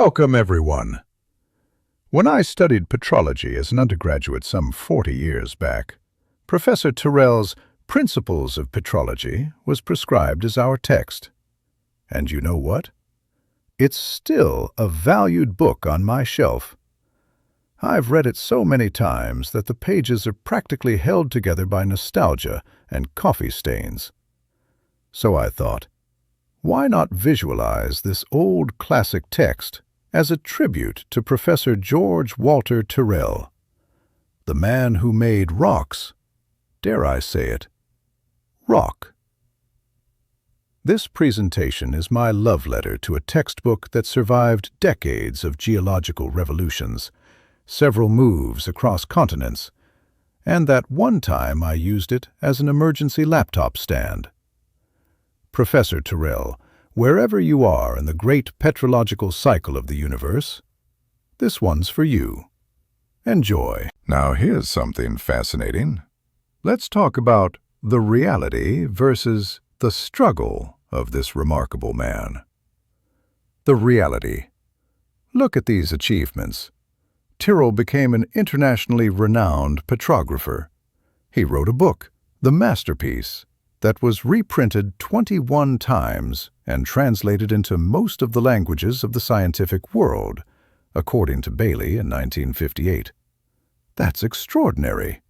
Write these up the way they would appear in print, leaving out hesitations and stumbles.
Welcome, everyone. When I studied petrology as an undergraduate some 40 years back, Professor Tyrrell's Principles of Petrology was prescribed as our text. And you know what? It's still a valued book on my shelf. I've read it so many times that the pages are practically held together by nostalgia and coffee stains. So I thought, why not visualize this old classic text as a tribute to Professor George Walter Tyrrell, the man who made rocks, dare I say it, rock. This presentation is my love letter to a textbook that survived decades of geological revolutions, several moves across continents, and that one time I used it as an emergency laptop stand. Professor Tyrrell, wherever you are in the great petrological cycle of the universe, this one's for you. Enjoy. Now here's something fascinating. Let's talk about the reality versus the struggle of this remarkable man. The reality. Look at these achievements. Tyrrell became an internationally renowned petrographer. He wrote a book, The Masterpiece, that was reprinted 21 times and translated into most of the languages of the scientific world, according to Bailey in 1958. That's extraordinary.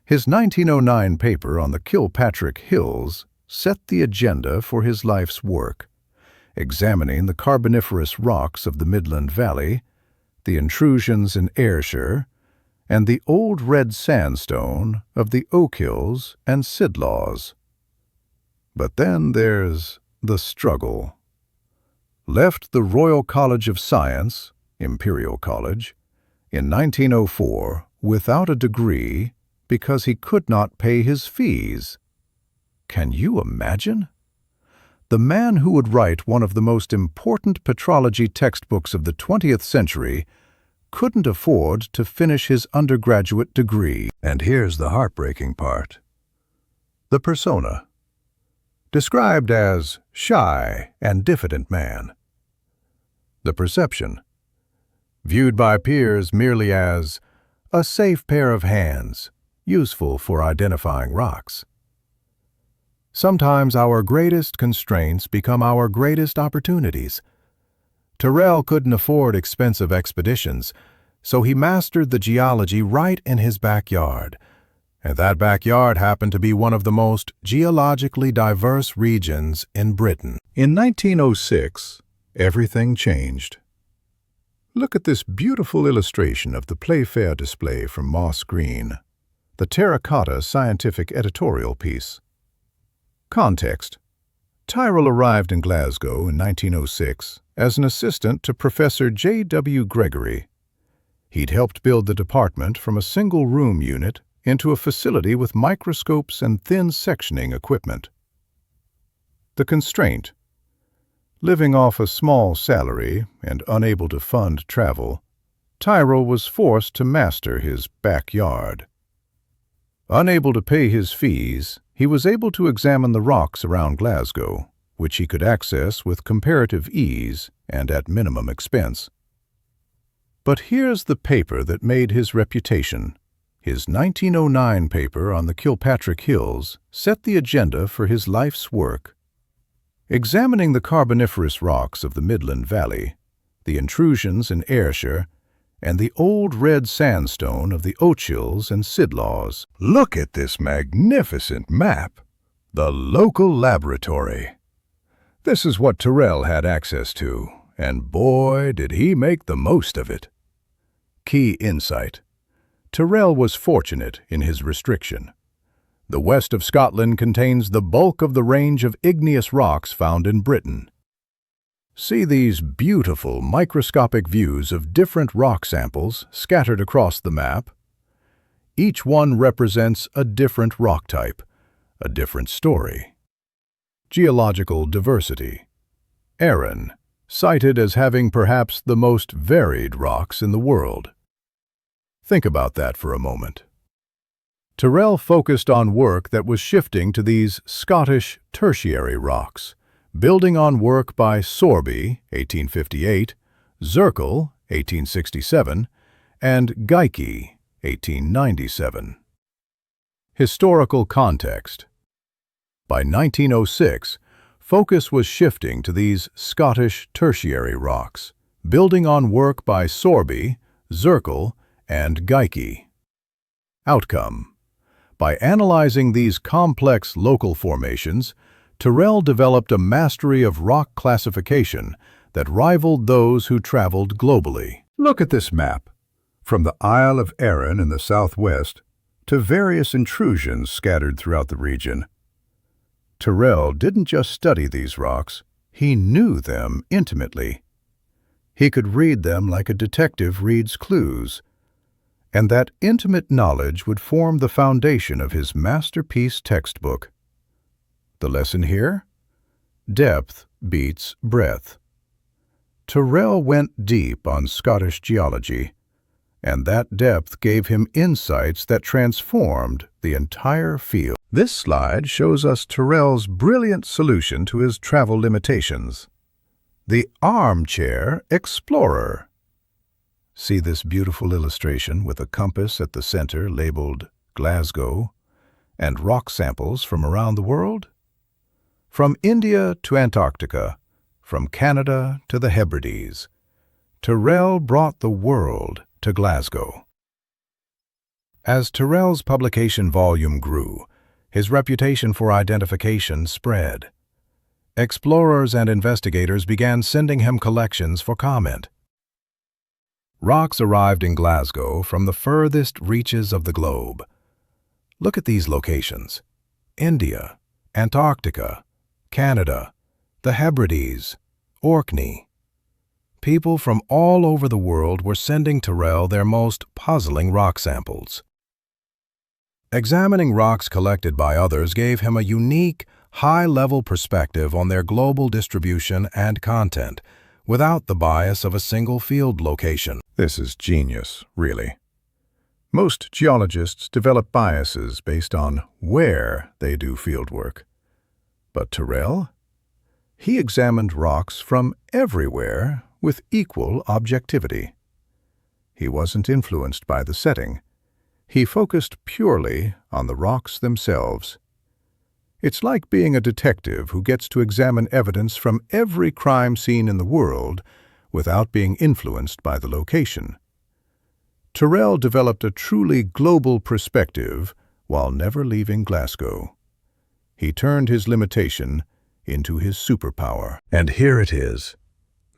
His 1909 paper on the Kilpatrick Hills set the agenda for his life's work, examining the Carboniferous rocks of the Midland Valley, the intrusions in Ayrshire, and the Old Red Sandstone of the Oak Hills and Sidlaws. But then there's the struggle. Left the Royal College of Science, Imperial College, in 1904 without a degree because he could not pay his fees. Can you imagine? The man who would write one of the most important petrology textbooks of the 20th century couldn't afford to finish his undergraduate degree. And here's the heartbreaking part. The persona. Described as shy and diffident man. The perception. Viewed by peers merely as a safe pair of hands, useful for identifying rocks. Sometimes our greatest constraints become our greatest opportunities. Tyrrell couldn't afford expensive expeditions, so he mastered the geology right in his backyard. And that backyard happened to be one of the most geologically diverse regions in Britain. In 1906, everything changed. Look at this beautiful illustration of the Playfair display from Moss Green, the terracotta scientific editorial piece. Context. Tyrrell arrived in Glasgow in 1906 as an assistant to Professor J.W. Gregory. He'd helped build the department from a single-room unit into a facility with microscopes and thin sectioning equipment. The constraint. Living off a small salary and unable to fund travel, Tyrrell was forced to master his backyard. Unable to pay his fees, he was able to examine the rocks around Glasgow, which he could access with comparative ease and at minimum expense. But here's the paper that made his reputation. His 1909 paper on the Kilpatrick Hills set the agenda for his life's work. Examining the Carboniferous rocks of the Midland Valley, the intrusions in Ayrshire, and the Old Red Sandstone of the Oak Hills and Sidlaws. Look at this magnificent map! The local laboratory. This is what Tyrrell had access to, and boy, did he make the most of it. Key insight. Tyrrell was fortunate in his restriction. The west of Scotland contains the bulk of the range of igneous rocks found in Britain. See these beautiful microscopic views of different rock samples scattered across the map? Each one represents a different rock type, a different story. Geological diversity. Arran, cited as having perhaps the most varied rocks in the world. Think about that for a moment. Tyrrell focused on work that was shifting to these Scottish tertiary rocks, building on work by Sorby, 1858, Zirkel, 1867, and Geikie, 1897. Historical context. By 1906, focus was shifting to these Scottish tertiary rocks, building on work by Sorby, Zirkel, and Geikie. Outcome. By analyzing these complex local formations, Tyrrell developed a mastery of rock classification that rivaled those who traveled globally. Look at this map. From the Isle of Arran in the southwest to various intrusions scattered throughout the region. Tyrrell didn't just study these rocks, he knew them intimately. He could read them like a detective reads clues, and that intimate knowledge would form the foundation of his masterpiece textbook. The lesson here? Depth beats breadth. Tyrrell went deep on Scottish geology, and that depth gave him insights that transformed the entire field. This slide shows us Tyrrell's brilliant solution to his travel limitations. The armchair explorer. See this beautiful illustration with a compass at the center labeled Glasgow and rock samples from around the world? From India to Antarctica, from Canada to the Hebrides, Tyrrell brought the world to Glasgow. As Tyrrell's publication volume grew, his reputation for identification spread. Explorers and investigators began sending him collections for comment. Rocks arrived in Glasgow from the furthest reaches of the globe. Look at these locations: India, Antarctica, Canada, the Hebrides, Orkney. People from all over the world were sending Tyrrell their most puzzling rock samples. Examining rocks collected by others gave him a unique, high-level perspective on their global distribution and content, without the bias of a single field location. This is genius, really. Most geologists develop biases based on where they do fieldwork. But Tyrrell? He examined rocks from everywhere with equal objectivity. He wasn't influenced by the setting. He focused purely on the rocks themselves. It's like being a detective who gets to examine evidence from every crime scene in the world without being influenced by the location. Tyrrell developed a truly global perspective while never leaving Glasgow. He turned his limitation into his superpower. And here it is.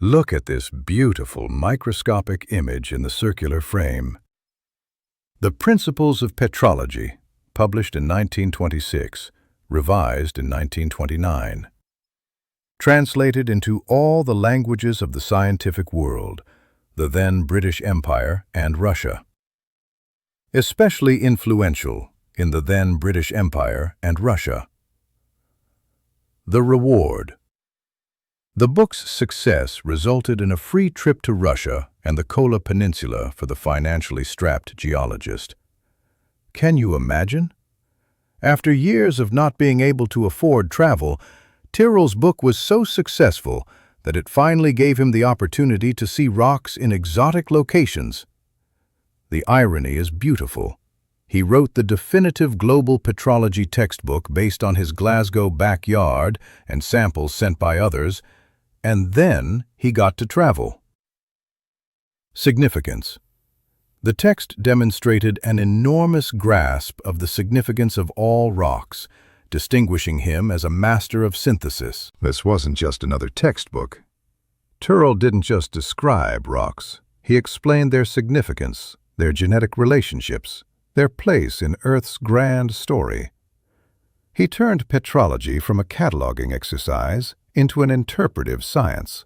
Look at this beautiful microscopic image in the circular frame. The Principles of Petrology, published in 1926, revised in 1929. Translated into all the languages of the scientific world, the then British Empire and Russia. Especially influential in the then British Empire and Russia. The reward. The book's success resulted in a free trip to Russia and the Kola Peninsula for the financially strapped geologist. Can you imagine? After years of not being able to afford travel, Tyrrell's book was so successful that it finally gave him the opportunity to see rocks in exotic locations. The irony is beautiful. He wrote the definitive global petrology textbook based on his Glasgow backyard and samples sent by others, and then he got to travel. Significance. The text demonstrated an enormous grasp of the significance of all rocks, distinguishing him as a master of synthesis. This wasn't just another textbook. Tyrrell didn't just describe rocks. He explained their significance, their genetic relationships, their place in Earth's grand story. He turned petrology from a cataloging exercise into an interpretive science.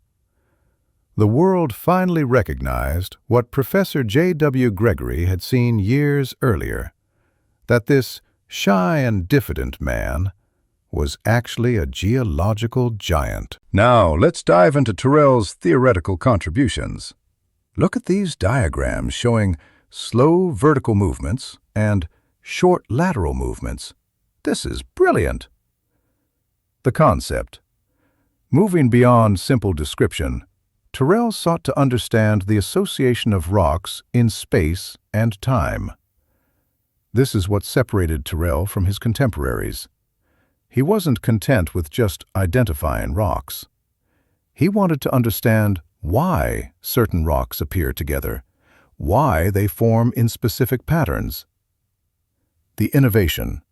The world finally recognized what Professor J.W. Gregory had seen years earlier, that this shy and diffident man was actually a geological giant. Now, let's dive into Tyrrell's theoretical contributions. Look at these diagrams showing slow vertical movements and short lateral movements. This is brilliant. The concept. Moving beyond simple description, Tyrrell sought to understand the association of rocks in space and time. This is what separated Tyrrell from his contemporaries. He wasn't content with just identifying rocks. He wanted to understand why certain rocks appear together, why they form in specific patterns. The innovation.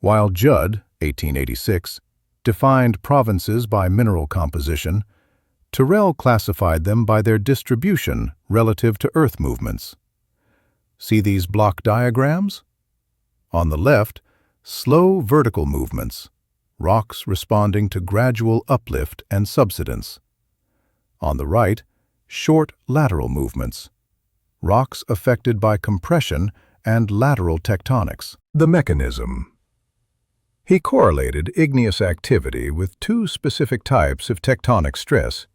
While Judd, 1886, defined provinces by mineral composition, Tyrrell classified them by their distribution relative to Earth movements. See these block diagrams? On the left, slow vertical movements, rocks responding to gradual uplift and subsidence. On the right, short lateral movements, rocks affected by compression and lateral tectonics. The mechanism. He correlated igneous activity with two specific types of tectonic stress: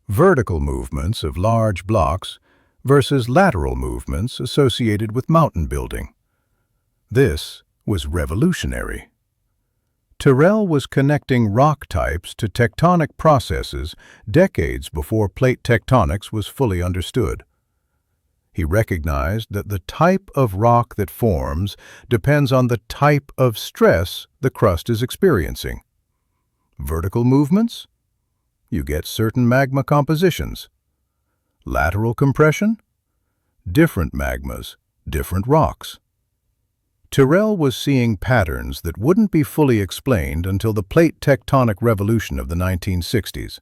vertical movements of large blocks versus lateral movements associated with mountain building. This was revolutionary. Tyrrell was connecting rock types to tectonic processes decades before plate tectonics was fully understood. He recognized that the type of rock that forms depends on the type of stress the crust is experiencing. Vertical movements? You get certain magma compositions. Lateral compression? Different magmas, different rocks. Tyrrell was seeing patterns that wouldn't be fully explained until the plate tectonic revolution of the 1960s.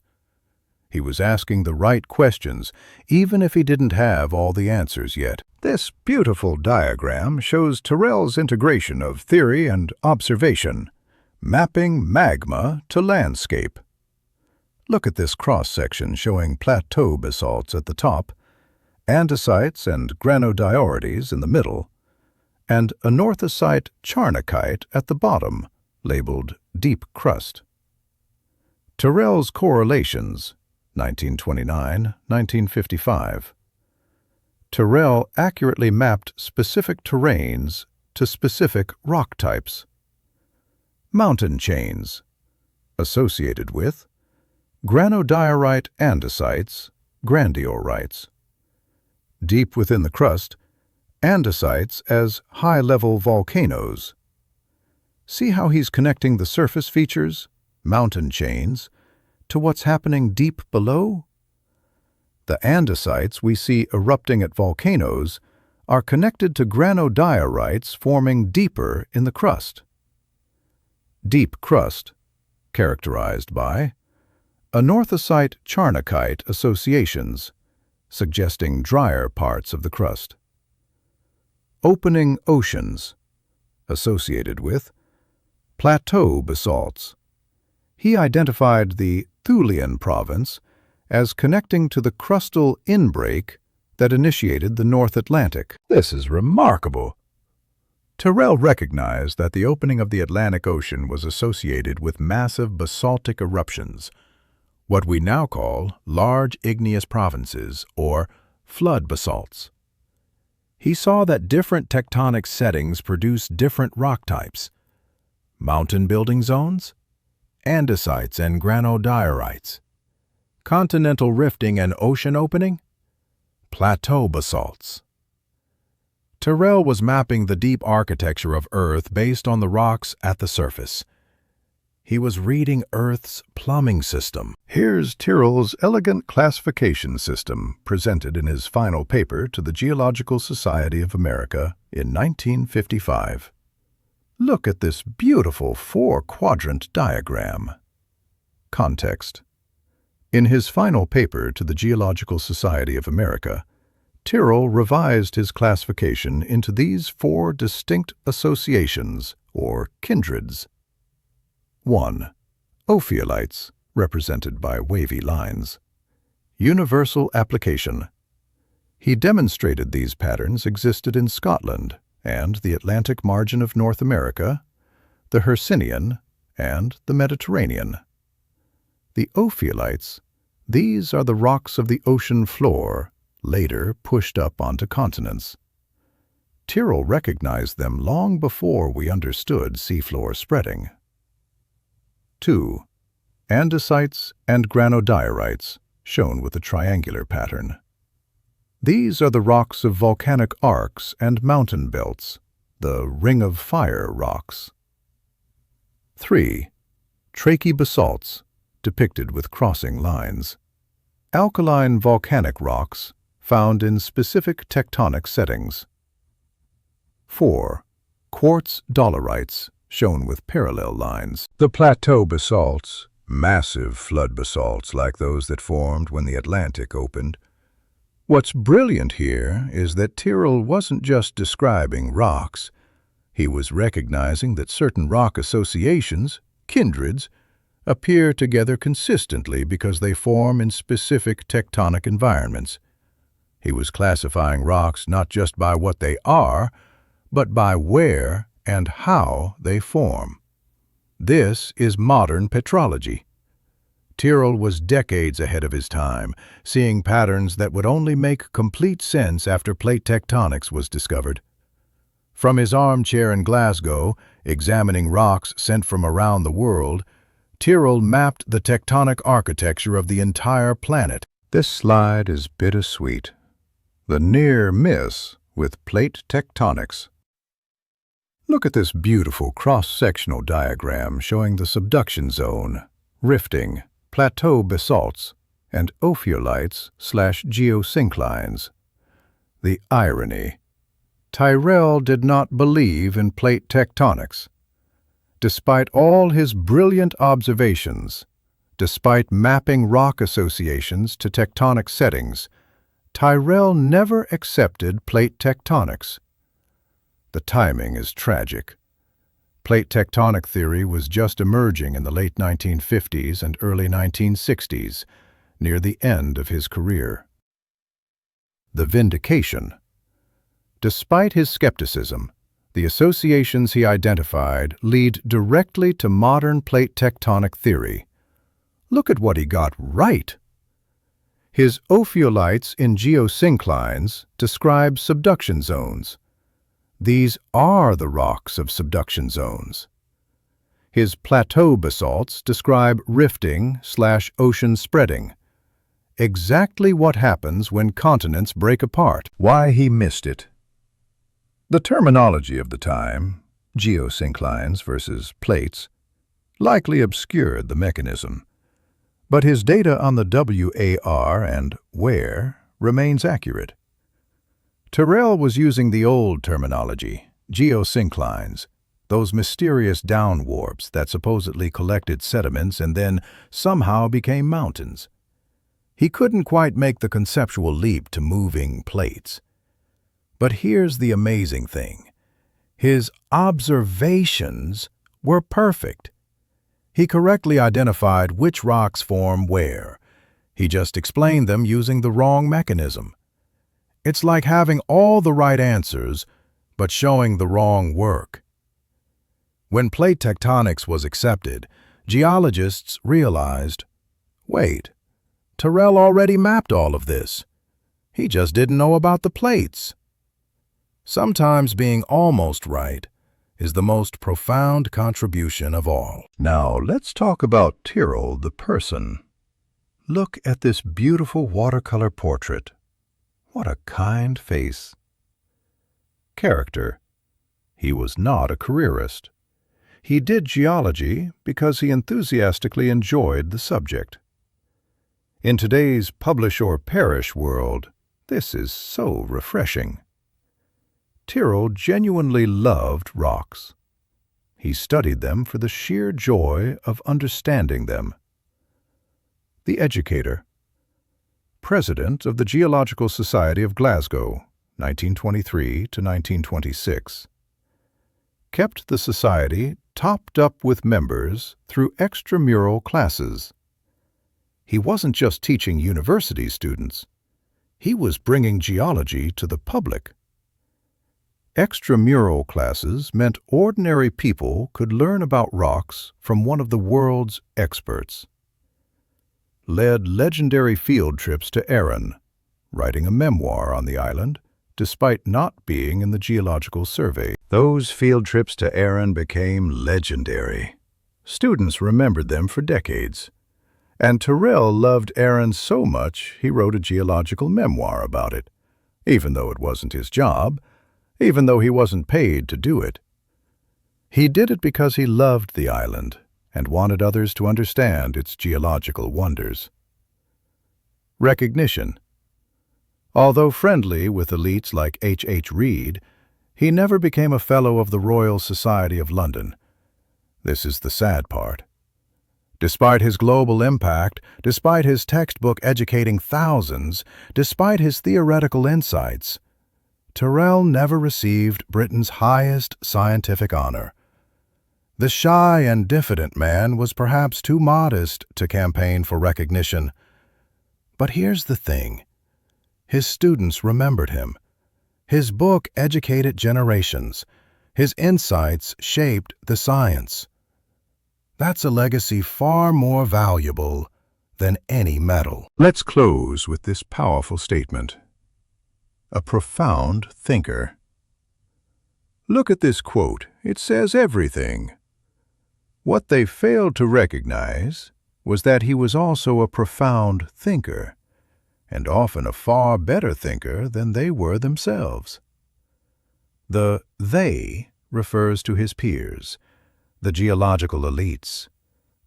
He was asking the right questions, even if he didn't have all the answers yet. This beautiful diagram shows Tyrrell's integration of theory and observation, mapping magma to landscape. Look at this cross-section showing plateau basalts at the top, andesites and granodiorites in the middle, and anorthosite charnockite at the bottom, labeled deep crust. Tyrrell's correlations, 1929-1955. Tyrrell accurately mapped specific terrains to specific rock types. Mountain chains, associated with granodiorite andesites, grandiorites. Deep within the crust, andesites as high-level volcanoes. See how he's connecting the surface features, mountain chains, to what's happening deep below? The andesites we see erupting at volcanoes are connected to granodiorites forming deeper in the crust. Deep crust, characterized by anorthosite charnockite associations, suggesting drier parts of the crust. Opening oceans, associated with plateau basalts. He identified the Thulian province as connecting to the crustal inbreak that initiated the North Atlantic. This is remarkable. Tyrrell recognized that the opening of the Atlantic Ocean was associated with massive basaltic eruptions, what we now call large igneous provinces or flood basalts. He saw that different tectonic settings produce different rock types: mountain building zones, andesites and granodiorites, continental rifting and ocean opening, plateau basalts. Tyrrell was mapping the deep architecture of Earth based on the rocks at the surface. He was reading Earth's plumbing system. Here's Tyrrell's elegant classification system presented in his final paper to the Geological Society of America in 1955. Look at this beautiful four-quadrant diagram. Context. In his final paper to the Geological Society of America, Tyrrell revised his classification into these four distinct associations, or kindreds. 1. Ophiolites, represented by wavy lines. Universal application. He demonstrated these patterns existed in Scotland and the Atlantic margin of North America, the Hercynian, and the Mediterranean. The ophiolites, these are the rocks of the ocean floor, later pushed up onto continents. Tyrrell recognized them long before we understood seafloor spreading. 2. Andesites and granodiorites, shown with a triangular pattern. These are the rocks of volcanic arcs and mountain belts, the Ring of Fire rocks. 3. Trachy basalts, depicted with crossing lines. Alkaline volcanic rocks found in specific tectonic settings. 4. Quartz dolerites, shown with parallel lines. The plateau basalts, massive flood basalts like those that formed when the Atlantic opened. What's brilliant here is that Tyrrell wasn't just describing rocks. He was recognizing that certain rock associations, kindreds, appear together consistently because they form in specific tectonic environments. He was classifying rocks not just by what they are, but by where and how they form. This is modern petrology. Tyrrell was decades ahead of his time, seeing patterns that would only make complete sense after plate tectonics was discovered. From his armchair in Glasgow, examining rocks sent from around the world, Tyrrell mapped the tectonic architecture of the entire planet. This slide is bittersweet. The near miss with plate tectonics. Look at this beautiful cross-sectional diagram showing the subduction zone, rifting, plateau basalts, and ophiolites/geosynclines. The irony. Tyrrell did not believe in plate tectonics. Despite all his brilliant observations, despite mapping rock associations to tectonic settings, Tyrrell never accepted plate tectonics. The timing is tragic. Plate tectonic theory was just emerging in the late 1950s and early 1960s, near the end of his career. The vindication. Despite his skepticism, the associations he identified lead directly to modern plate tectonic theory. Look at what he got right. His ophiolites in geosynclines describe subduction zones. These are the rocks of subduction zones. His plateau basalts describe rifting/ocean spreading. Exactly what happens when continents break apart. Why he missed it. The terminology of the time, geosynclines versus plates, likely obscured the mechanism. But his data on the WAR and where remains accurate. Tyrrell was using the old terminology, geosynclines, those mysterious downwarps that supposedly collected sediments and then somehow became mountains. He couldn't quite make the conceptual leap to moving plates. But here's the amazing thing. His observations were perfect. He correctly identified which rocks form where. He just explained them using the wrong mechanism. It's like having all the right answers, but showing the wrong work. When plate tectonics was accepted, geologists realized, wait, Tyrrell already mapped all of this. He just didn't know about the plates. Sometimes being almost right is the most profound contribution of all. Now let's talk about Tyrrell the person. Look at this beautiful watercolor portrait. What a kind face. Character. He was not a careerist. He did geology because he enthusiastically enjoyed the subject. In today's publish or perish world, this is so refreshing. Tyrrell genuinely loved rocks. He studied them for the sheer joy of understanding them. The educator. President of the Geological Society of Glasgow, 1923 to 1926. Kept the society topped up with members through extramural classes. He wasn't just teaching university students. He was bringing geology to the public. Extramural classes meant ordinary people could learn about rocks from one of the world's experts. Led legendary field trips to Arran, writing a memoir on the island, despite not being in the Geological Survey. Those field trips to Arran became legendary. Students remembered them for decades. And Tyrrell loved Aaron so much he wrote a geological memoir about it, even though it wasn't his job, even though he wasn't paid to do it. He did it because he loved the island and wanted others to understand its geological wonders. Recognition. Although friendly with elites like H. Reed, he never became a Fellow of the Royal Society of London. This is the sad part. Despite his global impact, despite his textbook educating thousands, despite his theoretical insights, Tyrrell never received Britain's highest scientific honor. The shy and diffident man was perhaps too modest to campaign for recognition. But here's the thing. His students remembered him. His book educated generations. His insights shaped the science. That's a legacy far more valuable than any medal. Let's close with this powerful statement. A profound thinker. Look at this quote. It says everything. What they failed to recognize was that he was also a profound thinker, and often a far better thinker than they were themselves. The "they" refers to his peers, the geological elites,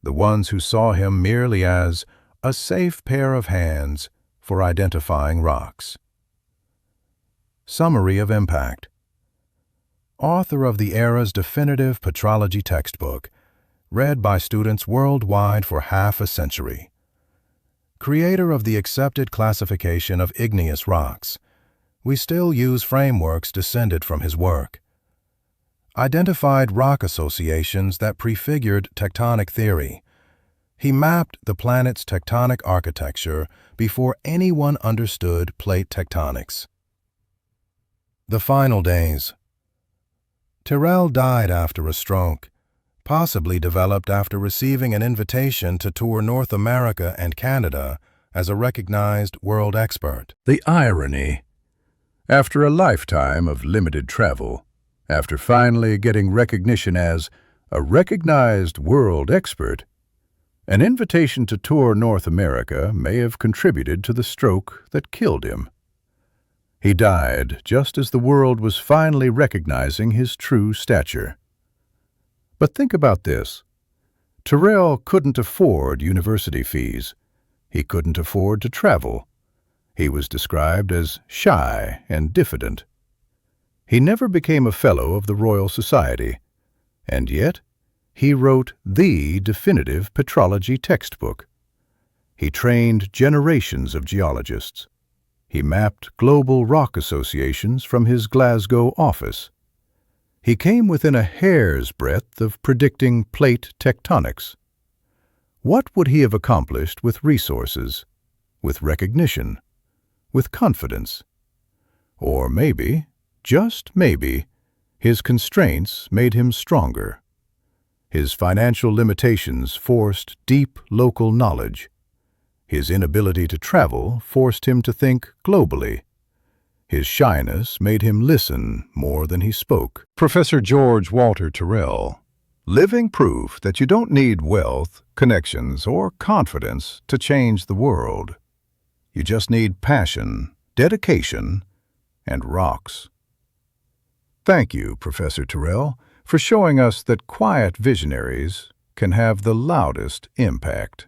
the ones who saw him merely as a safe pair of hands for identifying rocks. Summary of impact. Author of the era's definitive petrology textbook, read by students worldwide for half a century. Creator of the accepted classification of igneous rocks, we still use frameworks descended from his work. Identified rock associations that prefigured tectonic theory. He mapped the planet's tectonic architecture before anyone understood plate tectonics. The final days. Tyrrell died after a stroke, possibly developed after receiving an invitation to tour North America and Canada as a recognized world expert. The irony. After a lifetime of limited travel, after finally getting recognition as a recognized world expert, an invitation to tour North America may have contributed to the stroke that killed him. He died just as the world was finally recognizing his true stature. But think about this. Tyrrell couldn't afford university fees. He couldn't afford to travel. He was described as shy and diffident. He never became a Fellow of the Royal Society, and yet he wrote the definitive petrology textbook. He trained generations of geologists. He mapped global rock associations from his Glasgow office. He came within a hair's breadth of predicting plate tectonics. What would he have accomplished with resources, with recognition, with confidence? Or maybe, just maybe, his constraints made him stronger. His financial limitations forced deep local knowledge. His inability to travel forced him to think globally. His shyness made him listen more than he spoke. Professor George Walter Tyrrell. Living proof that you don't need wealth, connections, or confidence to change the world. You just need passion, dedication, and rocks. Thank you, Professor Tyrrell, for showing us that quiet visionaries can have the loudest impact.